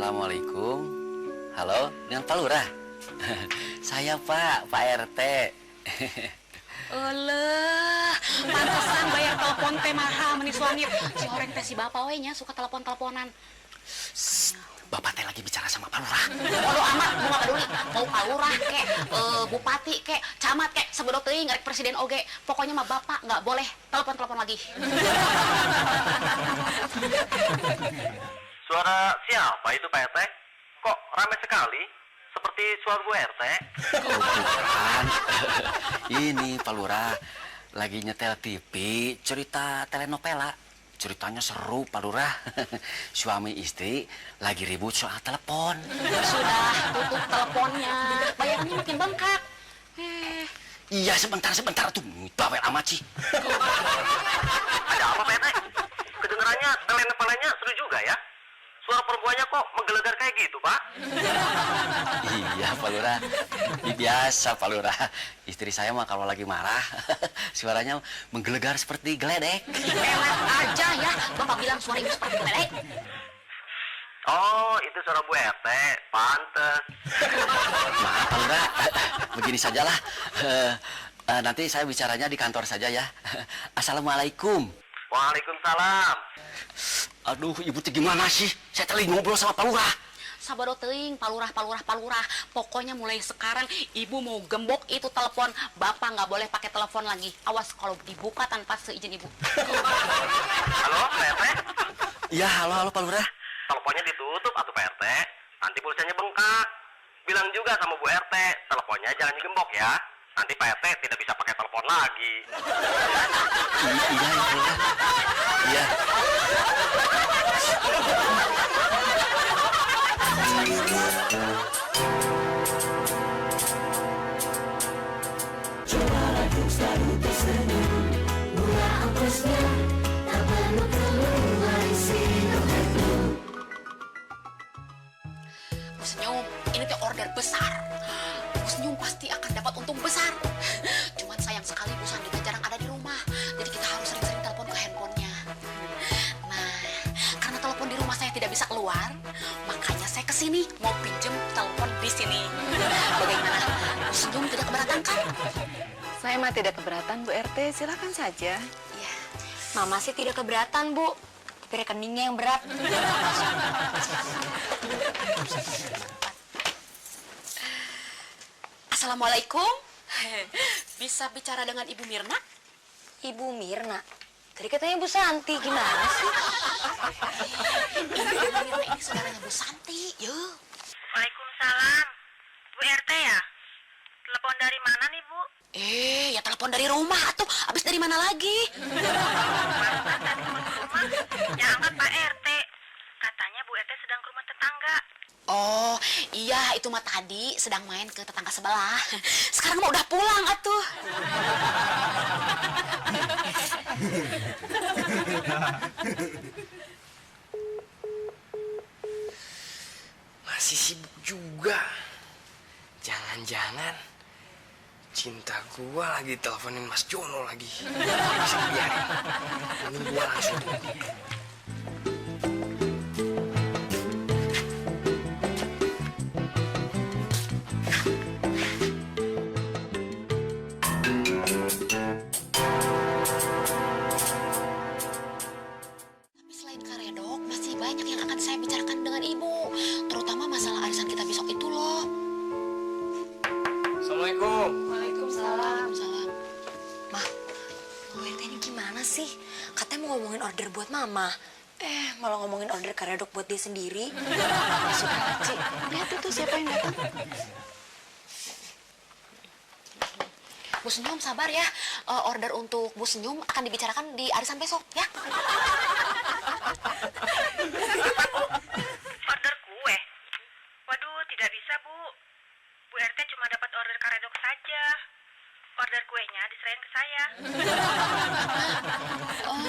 Assalamualaikum. Halo, dengan Pak Lurah. Saya Pak RT. Alah, pantesan bayar telepon teh mahal menis langit. Si orang teh si bapak we nya suka telepon-teleponan. Bapak teh lagi bicara sama Pak Lurah. Bodo amat, gua gak peduli. Mau Pak Lurah kek, bupati kek, camat kek, sebedot teuing ngarek presiden oge. Pokoknya mah bapak nggak boleh telepon-telepon lagi. Suara siapa itu Pak RT? Kok ramai sekali? Seperti suara Bu RT. Bukan. Ini Pak Lurah lagi nyetel TV, cerita telenovela. Ceritanya seru Pak Lurah. Suami istri lagi ribut soal telepon. Sudah, tutup teleponnya. Bayarannya makin bengkak. Iya, sebentar tuh. Bawel amat sih. Ada apa Pak RT? Kedengarannya telenovelanya seru juga ya? Suara perempuannya kok menggelegar kayak gitu Pak? Iya Pak Lurah. Biasa Pak Lurah. Istri saya mah kalau lagi marah suaranya menggelegar seperti geledek. Enak aja ya, bapak bilang suara ibu seperti geledek. Oh, itu suara Bu RT. Pantes. Maaf Pak Lurah. Begini sajalah. Nanti saya bicaranya di kantor saja ya. Assalamualaikum. Waalaikumsalam. Aduh, ibu tuh gimana sih? Saya tadi ngobrol sama Pak Lurah. Sabado teuing, Pak Lurah. Pokoknya mulai sekarang ibu mau gembok itu telepon, bapak nggak boleh pakai telepon lagi. Awas kalau dibuka tanpa seizin ibu. Halo Pak RT? Iya, halo Pak Lurah. Teleponnya ditutup atuh Pak RT. Nanti pulsanya bengkak. Bilang juga sama Bu RT, teleponnya jangan digembok ya. Nanti Pak RT tidak bisa pakai telepon lagi. Iya, Pak Lurah. Iya. Coba lagu selalu tersenyum, murah ongkosnya, tak perlu keluar isi dompetmu. Bu Senyum, ini teh order besar. Bu Senyum pasti akan dapat untung besar. Cuman sayang sekali Bu Sandi teh jarang ada di rumah. Jadi kita harus sering-sering telepon ke handphonenya. Nah, karena telepon di rumah saya tidak bisa keluar, makanya saya kesini mau pinjem telepon di sini. Bagaimana? Bu Senyum tidak keberatan kan? Saya mah tidak keberatan, Bu RT. Silakan saja. Iya. Mama sih tidak keberatan, Bu. Tapi rekeningnya yang berat. Assalamualaikum. Bisa bicara dengan Ibu Mirna? Ibu Mirna. Tadi katanya Bu Santi, gimana sih? Ibu Mirna ini saudaranya Bu Santi. Yuk. Waalaikumsalam. Bu RT ya? Telepon dari mana nih, Bu? Ya telepon dari rumah tuh. Abis dari mana lagi? Barusan tadi telepon ke rumah. Yang angkat Pak RT. Katanya Bu RT sedang ke rumah tetangga. Oh, iya itu mah tadi sedang main ke tetangga sebelah. Sekarang mah udah pulang atuh. Masih sibuk juga. Jangan-jangan cinta gua lagi teleponin Mas Jono lagi. Gak bisa dibiarin. Mending gua langsung telepon dia. Tapi selain karedok, masih banyak yang akan saya bicarakan dengan ibu. Terutama masalah arisan kita besok itu loh. Assalamualaikum. Waalaikumsalam. Waalaikumsalam. Mah, Bu RT ini gimana sih? Katanya mau ngomongin order buat Mama. Malah ngomongin order karedok buat dia sendiri. Sudah, Cik. Lihat itu siapa yang datang. Bu Senyum sabar ya. Order untuk Bu Senyum akan dibicarakan di arisan besok ya. Order kue? Waduh, tidak bisa, Bu. Bu RT cuma dapat order karedok saja. Order kuenya diserahin ke saya. Oh,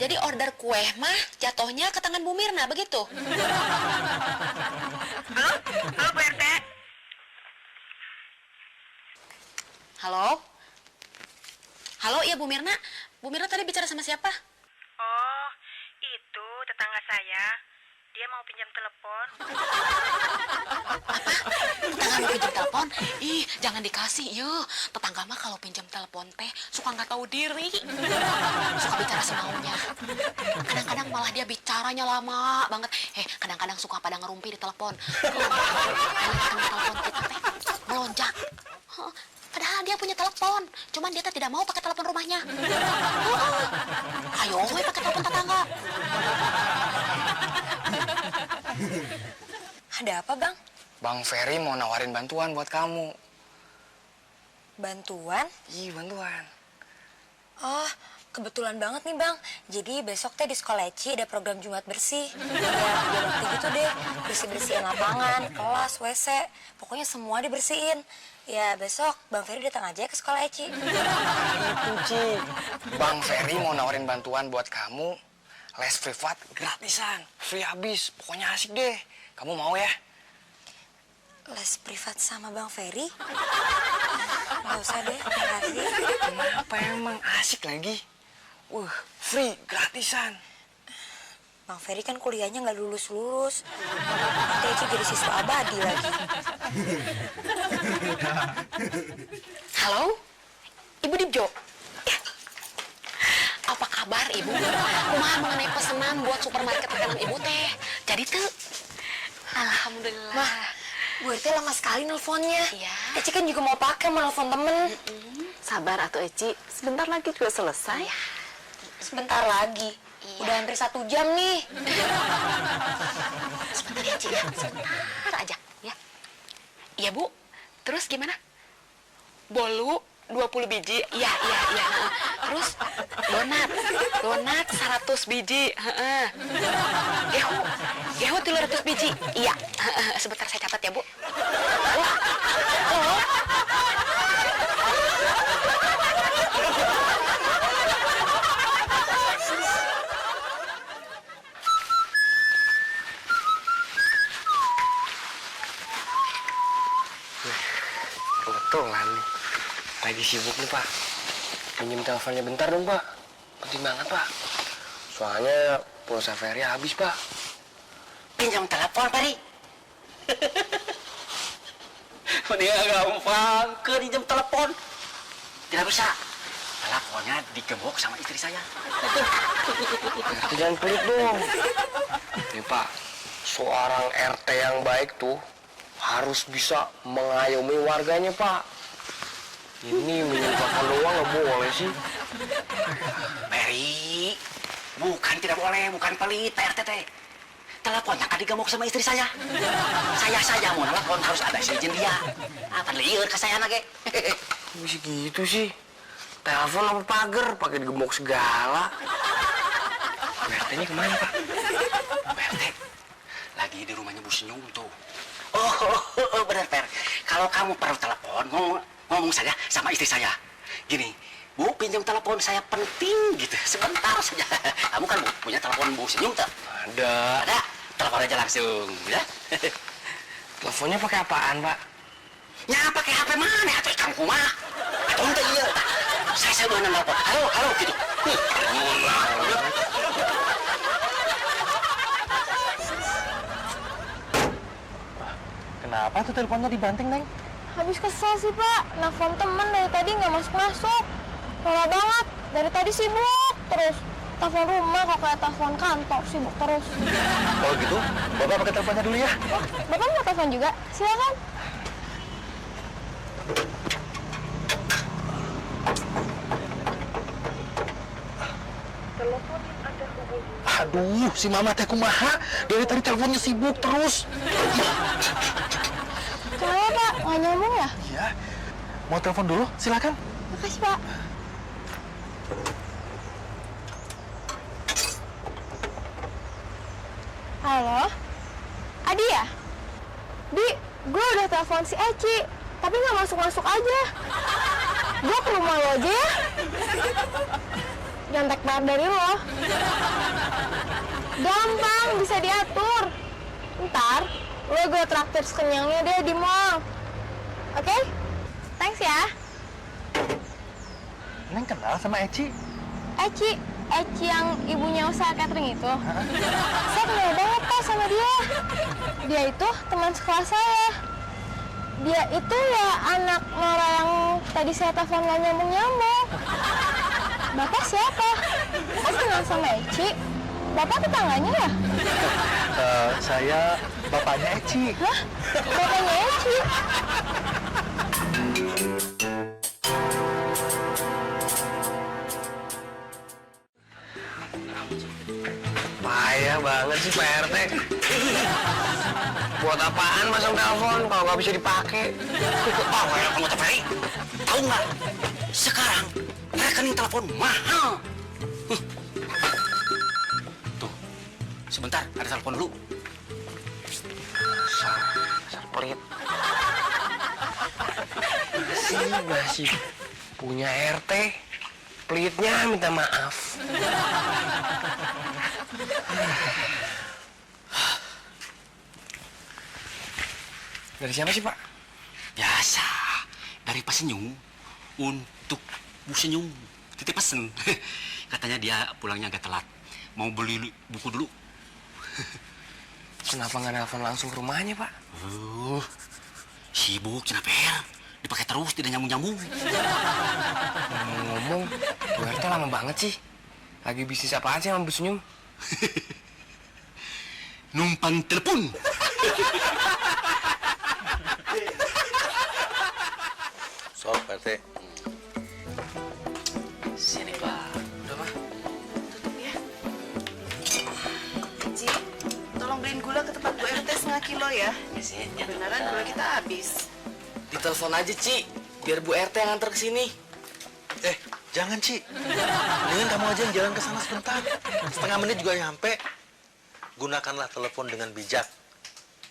jadi order kue mah jatuhnya ke tangan Bu Mirna begitu? Halo? Halo, Bu RT? Halo? Halo, iya Bu Mirna. Bu Mirna tadi bicara sama siapa? Oh, itu tetangga saya. Dia mau pinjam telepon? Tetangga mau pinjam telepon? Ih, jangan dikasih, ya. Tetangga mah kalau pinjam telepon teh suka nggak tahu diri. Suka bicara semaunya. Kadang-kadang malah dia bicaranya lama banget. Kadang-kadang suka pada ngerumpi di telepon. Telepon kita teh melonjak. Padahal dia punya telepon, cuman dia teh tidak mau pakai telepon rumahnya. Ayo, we pakai telepon tetangga. Ada apa, Bang? Bang Ferry mau nawarin bantuan buat kamu. Bantuan? Iya, bantuan. Oh, kebetulan banget nih, Bang. Jadi besok teh di sekolah Eci ada program Jumat bersih. Ya, biar waktu gitu deh. Bersih-bersihin lapangan, kelas, WC. Pokoknya semua dibersihin. Ya, besok Bang Ferry datang aja ke sekolah Eci. Itu, Ci. Bang Ferry mau nawarin bantuan buat kamu. Les privat gratisan. Free habis. Pokoknya asik deh. Kamu mau ya? Les privat sama Bang Ferry? Nggak usah deh, makasih. Kenapa emang? Asik lagi. Free, gratisan. Bang Ferry kan kuliahnya nggak lulus-lulus. Nanti Eci jadi siswa abadi lagi. Halo, Ibu Dibjo. Apa kabar Ibu? Kumaha mengenai pesanan buat supermarket teganan Ibu teh? Jadi tuh, alhamdulillah. Mah, Bu RT lama sekali nelfonnya. Iya. Eci kan juga mau pakai, mau nelfon temen. Sabar atuh Eci, sebentar lagi juga selesai. Sebentar lagi. Iya. Udah hampir 1 jam nih. Sebentar ya, Ci ya. Sebentar aja, ya. Iya, Bu. Terus gimana? Bolu 20 biji. Iya. Terus donat 100 biji. Heeh. Gehu 300 biji. Iya. Sebentar saya catat ya, Bu. Kebetulan nih. Lagi sibuk nih, Pak. Pinjam teleponnya bentar dong, Pak. Penting banget, Pak. Soalnya pulsa Ferry habis, Pak. Pinjam telepon, Peri. Dia gampang ke pinjam telepon. Tidak bisa. Teleponnya digembok sama istri saya. Jangan pelit dong. Nih, Pak. Seorang RT yang baik tuh harus bisa mengayomi warganya, Pak. Ini menyumbangkan doang nggak boleh sih. Peri, bukan tidak boleh, bukan pelit, Pak RT teh. Teleponnya kan digembok sama istri saya. Saya saja mau telepon harus ada izin dia. Apa liur ke saya nage? Bisa gitu sih. Telepon apa pagar pakai digembok segala. Pak RT ini kemana, Pak? Pak RT lagi di rumahnya Bu Senyum tuh. Oh, benar, Per. Kalau kamu perlu telepon, ngomong saja sama istri saya. Gini, Bu, pinjam telepon saya penting gitu. Sebentar saja. Kamu kan punya telepon Bu Senyum tak? Ada. Ada. Telepon aja langsung, ya. Teleponnya pakai apaan, Pak? Ya, pakai HP mana? Atau ikan kumah? Atau ente iya? Saya udah nelpon. Halo, gitu. Kenapa tuh teleponnya dibanting, Neng? Habis kesel sih, Pak. Nelfon temen dari tadi nggak masuk-masuk. Lama banget. Dari tadi sibuk terus. Telepon rumah kok kayak telepon kantor, sibuk terus. Kalau gitu, Bapak pakai teleponnya dulu ya. Oh, Bapak mau telepon juga? Silakan. Aduh, si Mama teh kumaha. Dari tadi teleponnya sibuk terus. Kenapa, Pak? Nggak nyambung ya? Iya. Mau telepon dulu? Silakan. Makasih, Pak. Halo? Adi ya? Di, gue udah telepon si Eci, tapi nggak masuk-masuk aja. Gue ke rumah lo aja ya. Nyontek banget dari lo. Gampang, bisa diatur. Ntar, lo gue traktir sekenyangnya deh di mall. Oke? Thanks ya. Neng kenal sama Eci? Eci, Eci yang ibunya usaha catering itu? Saya kenal banget Pak sama dia. Dia itu teman sekelas saya. Dia itu ya anak Nora yang tadi saya telepon gak nyambung-nyambung. Bapak siapa? Kok kenal sama Eci? Bapak tetangganya ya? Saya bapaknya Eci. Hah? Bapaknya Eci? Payah banget sih Pak RT. Buat apaan masang telepon kalau nggak bisa dipakai? Oh, kamu tuh Ferry, tahu nggak? Sekarang rekening telepon mahal. Tuh, sebentar, ada telepon dulu. Dasar pelit. Masih punya RT, pelitnya minta maaf. Dari siapa sih Pak? Biasa, dari Pak Senyum untuk Bu Senyum. Titip pesen. Katanya dia pulangnya agak telat. Mau beli buku dulu. Kenapa nggak nelfon langsung ke rumahnya Pak? Sibuk, kenapa ya? Dipakai terus, tidak nyambung-nyambung. Ngomong-ngomong, Bu RT lama banget sih. Lagi bisnis apaan sih sama Bu Senyum? Numpang telepon. Sok, Pak RT. Sini, Pak. Udah, Pak. Tutup ya. Ci, tolong beliin gula ke tempat Bu RT setengah kilo ya. Beneran gula kita habis. Ditelepon aja, Ci. Biar Bu RT yang antar ke sini. Jangan, Ci. Mendingan kamu aja yang jalan ke sana sebentar. Setengah menit juga nyampe. Gunakanlah telepon dengan bijak.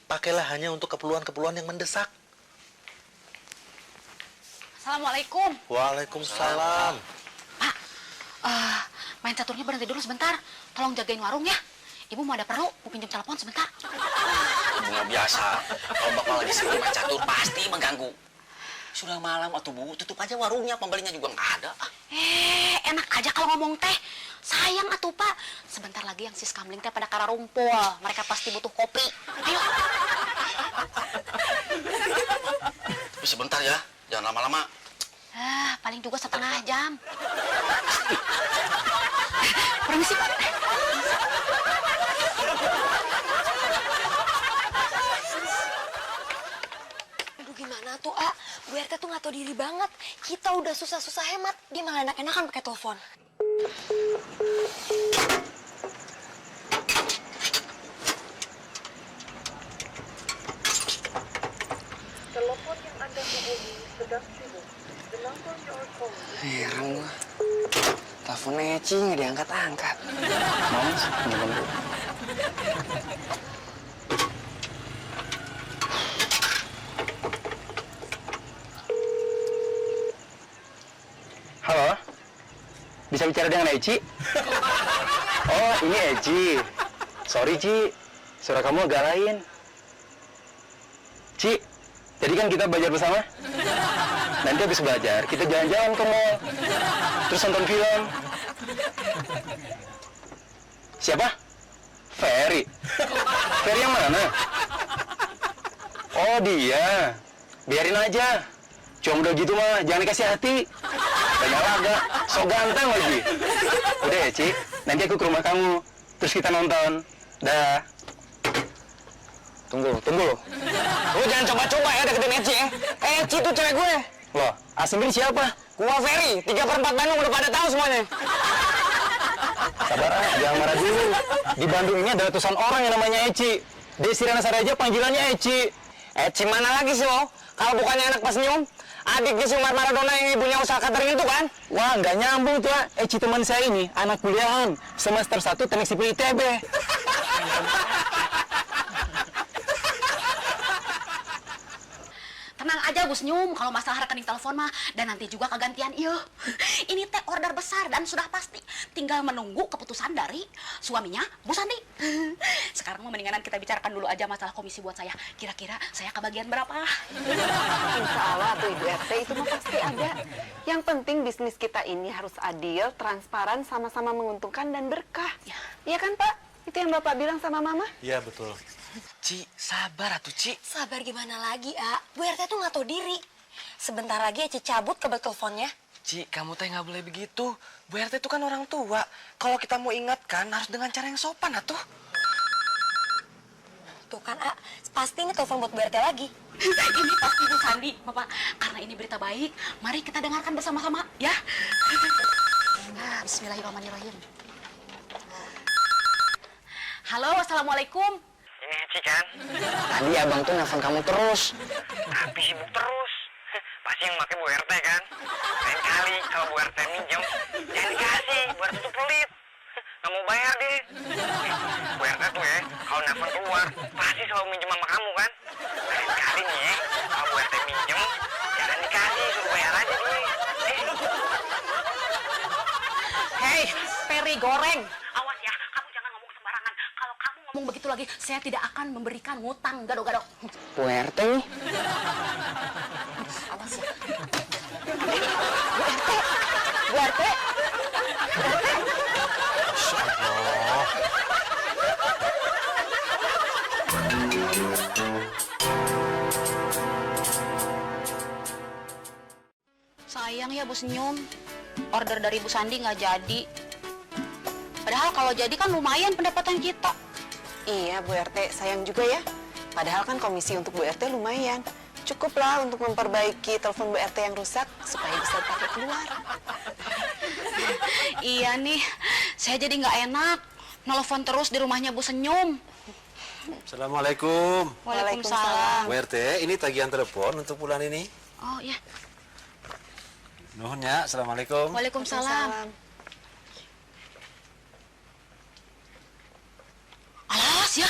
Pakailah hanya untuk keperluan-keperluan yang mendesak. Assalamualaikum. Waalaikumsalam. Pak, main caturnya berhenti dulu sebentar. Tolong jagain warung ya. Ibu mau ada perlu, mau pinjam telepon sebentar. Bunga biasa. Kalau Bapak lagi sering main catur, pasti mengganggu. Sudah malam atuh Bu, tutup aja warungnya, pembelinya juga nggak ada. Enak aja kalau ngomong teh. Sayang atuh Pak, sebentar lagi yang sis kamling teh pada kararumpul. Mereka pasti butuh kopi. Ayo. Tapi sebentar ya, jangan lama-lama. Paling juga setengah jam. Permisi Pak. Aduh gimana tuh, Bu RT tuh nggak tahu diri banget. Kita udah susah-susah hemat, dia malah enak-enakan pakai telepon. Telepon yang Anda hubungi sedang sibuk. The number you are calling. Heran gua. Teleponnya Eci nggak diangkat-angkat. Mams, pinjam dulu. Halo? Bisa bicara dengan Eci? Oh, ini Eci. Sorry, Ci. Suara kamu agak lain. Ci, jadi kan kita belajar bersama? Nanti habis belajar, kita jalan-jalan ke mall. Terus nonton film. Siapa? Ferry. Ferry yang mana? Oh, dia. Biarin aja. Cuma udah gitu mah, jangan dikasih hati. Banyak laga, so ganteng lagi. Udah ya, Ci. Nanti aku ke rumah kamu. Terus kita nonton. Dah. Tunggu. Lu jangan coba-coba ya deketin Eci ya. Eci tuh cewek gue. Loh, asing ini siapa? Gua Ferry, 3/4 Bandung udah pada tahu semuanya. Sabar, jangan marah dulu. Di Bandung ini ada ratusan orang yang namanya Eci. Desi Ranasari aja panggilannya Eci. Eci mana lagi sih lo? Kalau bukannya anak Pak Senyum, adiknya si Umar Maradona yang ibunya usaha catering itu kan? Wah, nggak nyambung tuh, Eci teman saya ini, anak kuliahan. Semester 1 teknik sipil ITB. Tenang aja Bu Senyum, kalau masalah rekening telepon mah dan nanti juga kegantian iya. Ini teh order besar dan sudah pasti tinggal menunggu keputusan dari suaminya Bu Sandi. Sekarang mendingan kita bicarakan dulu aja masalah komisi buat saya. Kira-kira saya kebagian berapa? Insya Allah tuh Ibu RT itu mah pasti ada. Yang penting bisnis kita ini harus adil, transparan, sama-sama menguntungkan dan berkah. Iya kan Pak? Itu yang Bapak bilang sama Mama? Iya betul. Ci, sabar atuh, Ci. Sabar gimana lagi, A? Bu RT tuh nggak tahu diri. Sebentar lagi Eci cabut kabel teleponnya. Ci, kamu teh nggak boleh begitu. Bu RT itu kan orang tua. Kalau kita mau ingatkan, harus dengan cara yang sopan, atuh. Tuh kan, A, pasti ini telepon buat Bu RT lagi. Ini pasti Bu Sandi, Bapak. Karena ini berita baik, mari kita dengarkan bersama-sama, ya. Bismillahirrahmanirrahim. Halo, Assalamualaikum. Ini Ci kan? Tadi abang tuh nelfon kamu terus. Tapi sibuk terus. Pasti yang pakai Bu RT kan? Lain kali kalau Bu RT minjem, jangan dikasih. Bu RT tuh pelit. Nggak mau bayar deh. Bu RT tuh ya, kalau nelfon keluar, pasti selalu minjem sama kamu kan? Lain kali nih ya, kalau Bu RT minjem, jangan dikasih, suruh bayar aja deh. Hei, peri goreng. Awas ya, kamu jangan ngomong sembarangan. Kalau kamu ngomong begitu lagi, saya tidak akan memberikan ngutang gado-gado. Bu RT nih. Awas ya. Bu RT? Sayang ya Bu Senyum, order dari Bu Sandi nggak jadi. Padahal kalau jadi kan lumayan pendapatan kita. Iya Bu RT, sayang juga ya. Padahal kan komisi untuk Bu RT lumayan. Cukuplah untuk memperbaiki telepon Bu RT yang rusak supaya bisa dipakai keluar. Iya nih, saya jadi nggak enak nelfon terus di rumahnya Bu Senyum. Assalamualaikum. Waalaikumsalam. Bu RT, ini tagihan telepon untuk bulan ini. Oh iya. Nuhun ya, Assalamualaikum. Waalaikumsalam. Alas ya,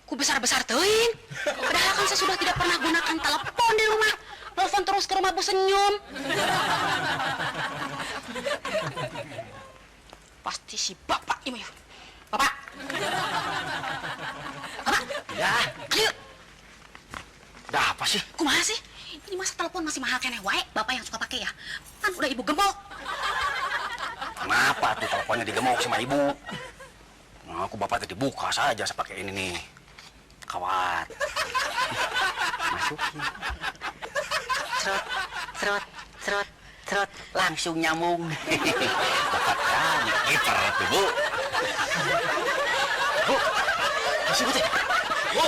ku besar-besar teuing. Padahal kan saya sudah tidak pernah gunakan telepon di rumah. Telepon terus ke rumah Bu Senyum. Pasti si Bapak ini. Bapak. Bapak. Ya, Ayo. dah apa sih? Kumaha sih? Ini masa telepon masih mahal keneh wae, Bapak yang suka pakai ya. Kan udah Ibu gembok. Kenapa tuh teleponnya digemuk sama ibu? Nah, aku bapak tadi buka saja saya pakai ini nih. Kawat. Masukin. Serot, serot, serot, serot. Langsung nyambung. Bapak kan, kiper tuh, Bu. Bu, masih Bu, teh. Bu,